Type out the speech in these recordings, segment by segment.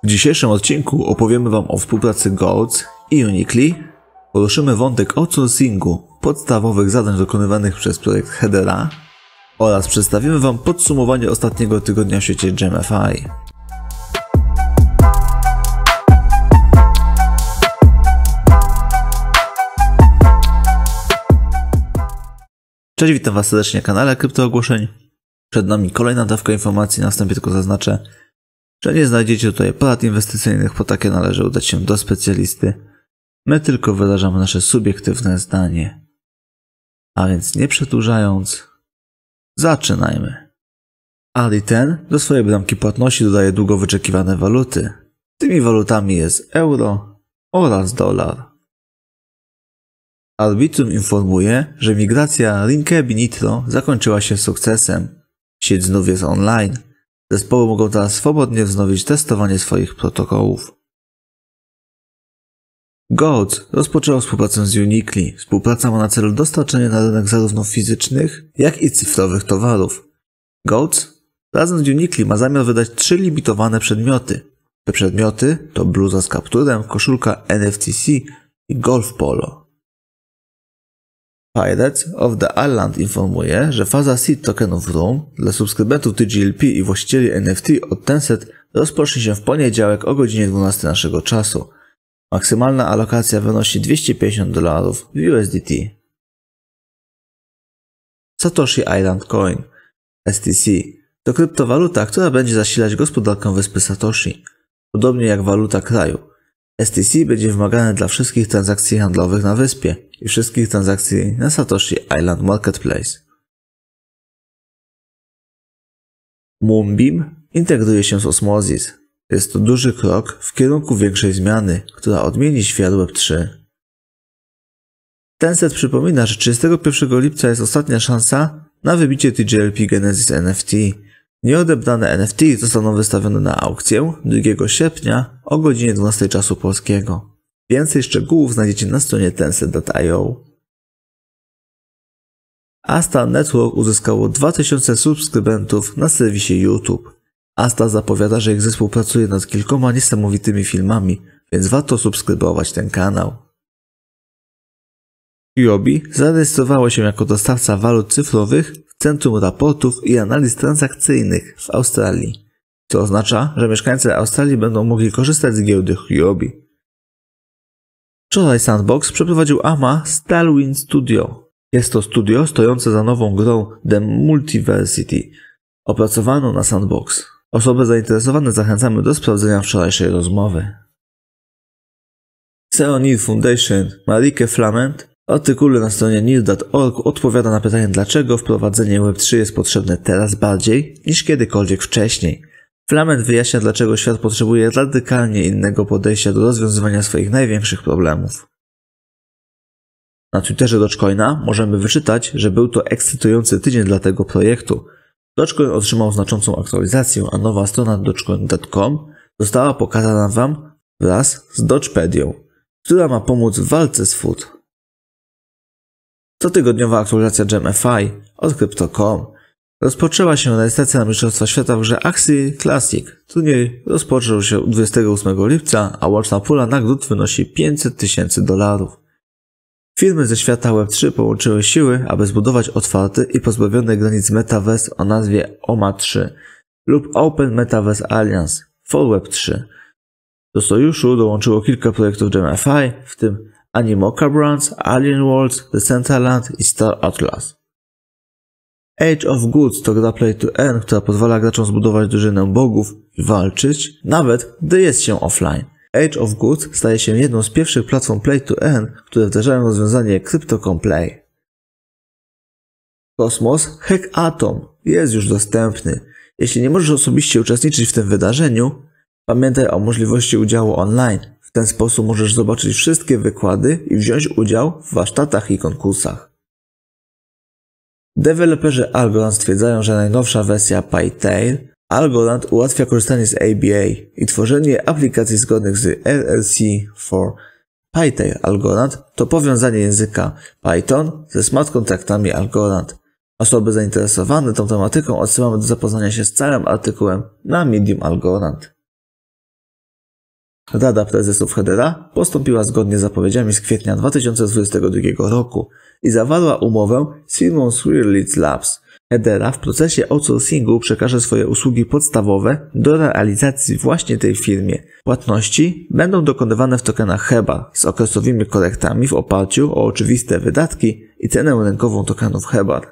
W dzisiejszym odcinku opowiemy Wam o współpracy Goats i Uniqli, poruszymy wątek outsourcingu podstawowych zadań dokonywanych przez projekt Hedera oraz przedstawimy Wam podsumowanie ostatniego tygodnia w świecie GemFi. Cześć, witam Was serdecznie na kanale Kryptoogłoszeń. Przed nami kolejna dawka informacji, na wstępie tylko zaznaczę, że nie znajdziecie tutaj porad inwestycyjnych, bo takie należy udać się do specjalisty. My tylko wyrażamy nasze subiektywne zdanie. A więc nie przedłużając, zaczynajmy. Ali10 do swojej bramki płatności dodaje długo wyczekiwane waluty. Tymi walutami jest euro oraz dolar. Arbitrum informuje, że migracja Rinkeby Nitro zakończyła się sukcesem. Sieć znów jest online. Zespoły mogą teraz swobodnie wznowić testowanie swoich protokołów. Goats rozpoczęło współpracę z Uniqli. Współpraca ma na celu dostarczenie na rynek zarówno fizycznych, jak i cyfrowych towarów. Goats razem z Uniqli ma zamiar wydać 3 limitowane przedmioty. Te przedmioty to bluza z kapturem, koszulka NFTC i golf polo. Pirates of the Island informuje, że faza seed tokenów Room dla subskrybentów TGLP i właścicieli NFT od Tencent rozpocznie się w poniedziałek o godzinie 12 naszego czasu. Maksymalna alokacja wynosi $250 w USDT. Satoshi Island Coin STC to kryptowaluta, która będzie zasilać gospodarkę wyspy Satoshi. Podobnie jak waluta kraju. STC będzie wymagane dla wszystkich transakcji handlowych na wyspie i wszystkich transakcji na Satoshi Island Marketplace. Moonbeam integruje się z Osmosis. Jest to duży krok w kierunku większej zmiany, która odmieni świat Web3. Tencent przypomina, że 31 lipca jest ostatnia szansa na wybicie TGLP Genesis NFT. Nieodebrane NFT zostaną wystawione na aukcję 2 sierpnia o godzinie 12 czasu polskiego. Więcej szczegółów znajdziecie na stronie tencent.io. Asta Network uzyskało 2000 subskrybentów na serwisie YouTube. Asta zapowiada, że ich zespół pracuje nad kilkoma niesamowitymi filmami, więc warto subskrybować ten kanał. Huobi zarejestrowało się jako dostawca walut cyfrowych w Centrum Raportów i Analiz Transakcyjnych w Australii, co oznacza, że mieszkańcy Australii będą mogli korzystać z giełdy Huobi. Wczoraj Sandbox przeprowadził AMA Tailwind Studio. Jest to studio stojące za nową grą The Multiversity, opracowaną na Sandbox. Osoby zainteresowane zachęcamy do sprawdzenia wczorajszej rozmowy. Seonir Foundation Marieke Flament w artykule na stronie near.org odpowiada na pytanie, dlaczego wprowadzenie Web3 jest potrzebne teraz bardziej niż kiedykolwiek wcześniej. Flament wyjaśnia, dlaczego świat potrzebuje radykalnie innego podejścia do rozwiązywania swoich największych problemów. Na Twitterze Dogecoina możemy wyczytać, że był to ekscytujący tydzień dla tego projektu. Dogecoin otrzymał znaczącą aktualizację, a nowa strona dogecoin.com została pokazana Wam wraz z Dogepedią, która ma pomóc w walce z FUD. Cotygodniowa aktualizacja GemFi od Crypto.com. Rozpoczęła się rejestracja na Mistrzostwa Świata w grze Axie Classic. Turniej rozpoczął się 28 lipca, a łączna pula nagród wynosi $500,000. Firmy ze świata Web3 połączyły siły, aby zbudować otwarty i pozbawiony granic Metaverse o nazwie OMA3 lub Open Metaverse Alliance for Web3. Do sojuszu dołączyło kilka projektów GemFi, w tym Animoca Brands, Alien Worlds, Decentraland i Star Atlas. Age of Goods to gra Play to Earn, która pozwala graczom zbudować drużynę bogów i walczyć, nawet gdy jest się offline. Age of Goods staje się jedną z pierwszych platform Play to Earn, które wdrażają rozwiązanie Crypto.com Play. Cosmos Hackathon jest już dostępny. Jeśli nie możesz osobiście uczestniczyć w tym wydarzeniu, pamiętaj o możliwości udziału online. W ten sposób możesz zobaczyć wszystkie wykłady i wziąć udział w warsztatach i konkursach. Deweloperzy Algorand stwierdzają, że najnowsza wersja PyTail Algorand ułatwia korzystanie z ABA i tworzenie aplikacji zgodnych z RLC4. PyTail Algorand to powiązanie języka Python ze smart kontraktami Algorand. Osoby zainteresowane tą tematyką odsyłamy do zapoznania się z całym artykułem na Medium Algorand. Rada Prezesów Hedera postąpiła zgodnie z zapowiedziami z kwietnia 2022 roku i zawarła umowę z firmą Swirlitz Labs. Hedera w procesie outsourcingu przekaże swoje usługi podstawowe do realizacji właśnie tej firmie. Płatności będą dokonywane w tokenach Hebar z okresowymi korektami w oparciu o oczywiste wydatki i cenę rynkową tokenów Hebar.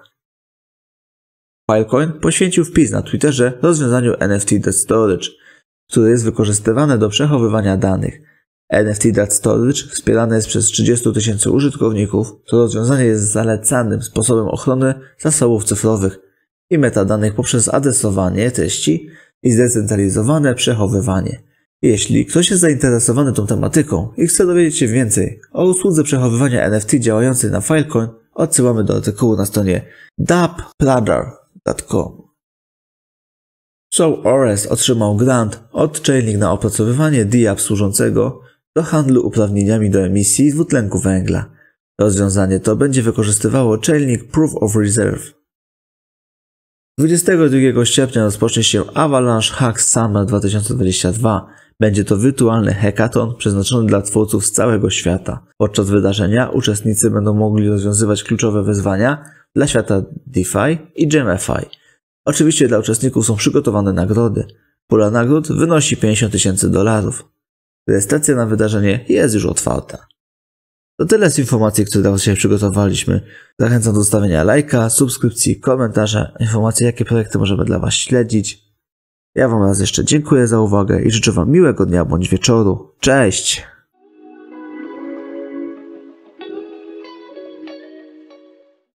Filecoin poświęcił wpis na Twitterze rozwiązaniu NFT Data Storage, które jest wykorzystywane do przechowywania danych. NFT Data Storage wspierane jest przez 30 000 użytkowników, to rozwiązanie jest zalecanym sposobem ochrony zasobów cyfrowych i metadanych poprzez adresowanie treści i zdecentralizowane przechowywanie. Jeśli ktoś jest zainteresowany tą tematyką i chce dowiedzieć się więcej o usłudze przechowywania NFT działającej na Filecoin, odsyłamy do artykułu na stronie dappradar.com. SourceOS otrzymał grant od Chainlink na opracowywanie DApp służącego do handlu uprawnieniami do emisji dwutlenku węgla. Rozwiązanie to będzie wykorzystywało Chainlink Proof of Reserve. 22 sierpnia rozpocznie się Avalanche Hacks Summer 2022. Będzie to wirtualny hackathon przeznaczony dla twórców z całego świata. Podczas wydarzenia uczestnicy będą mogli rozwiązywać kluczowe wyzwania dla świata DeFi i GameFi. Oczywiście dla uczestników są przygotowane nagrody. Pula nagród wynosi $50 000. Rejestracja na wydarzenie jest już otwarta. To tyle z informacji, które dla dzisiaj przygotowaliśmy. Zachęcam do zostawienia lajka, subskrypcji, komentarza, informacji, jakie projekty możemy dla Was śledzić. Ja Wam raz jeszcze dziękuję za uwagę i życzę Wam miłego dnia bądź wieczoru. Cześć!